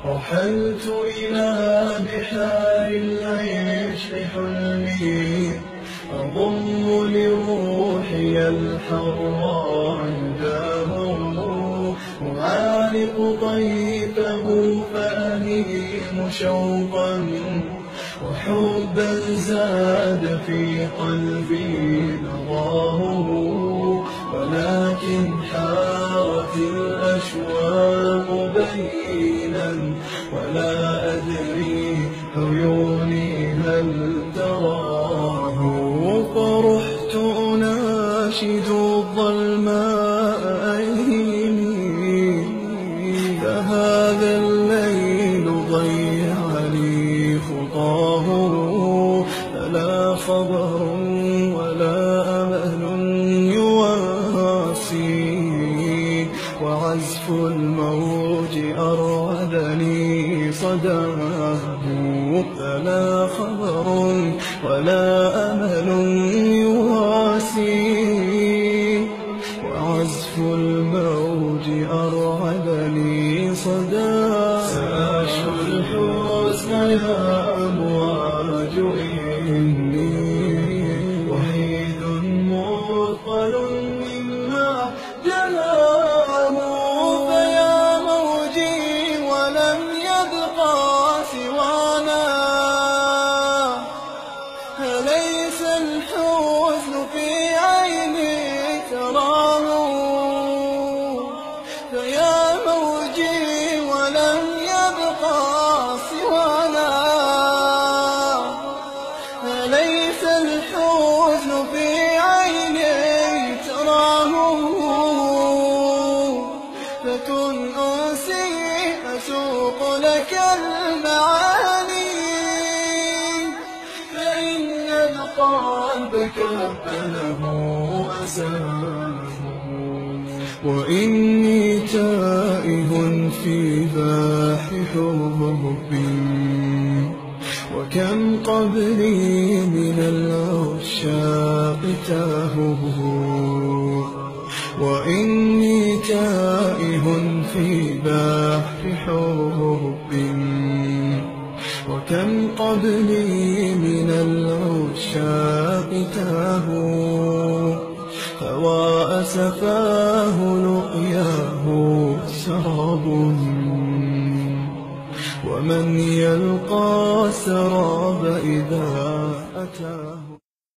رحلت إلى بحار العشق حلمي، أضم لروحي الحر عنداه، أعانق طيفه فأهيم شوقا وحبا زاد في قلبي نضاه، ولكن حارت الأشواق بينا ولا أدري عيوني هل تراه، فرحت أناشد الظلماء أيني، فهذا الليل ضيع لي خطاه، فلا خبر ولا أمل يواسي، وعزف الموج أرعدني صداه، فلا خبر ولا أمل يواسي، وعزف الموج أرعدني صداه. سأشكو الحزن يا أمواج إني وحيد مثقل مما جناه، فيا موجي ولم يبقى سوانا، أليس الحزن في عيني تراه، فيا موجي ولم يبقى سوانا، أليس الحزن في عيني تراه، فكن أنسي أسوق لك المعاني، فإن القلب كفله أساه، وإني تائه في باح حب، وكم قبلي من العشاق تاهوا، وإني تائه في باح حب، وكم قبلي من العشاق تاهوا، هوى أسفاه لقياه سراب، ومن يلقى السراب إذا أتاه.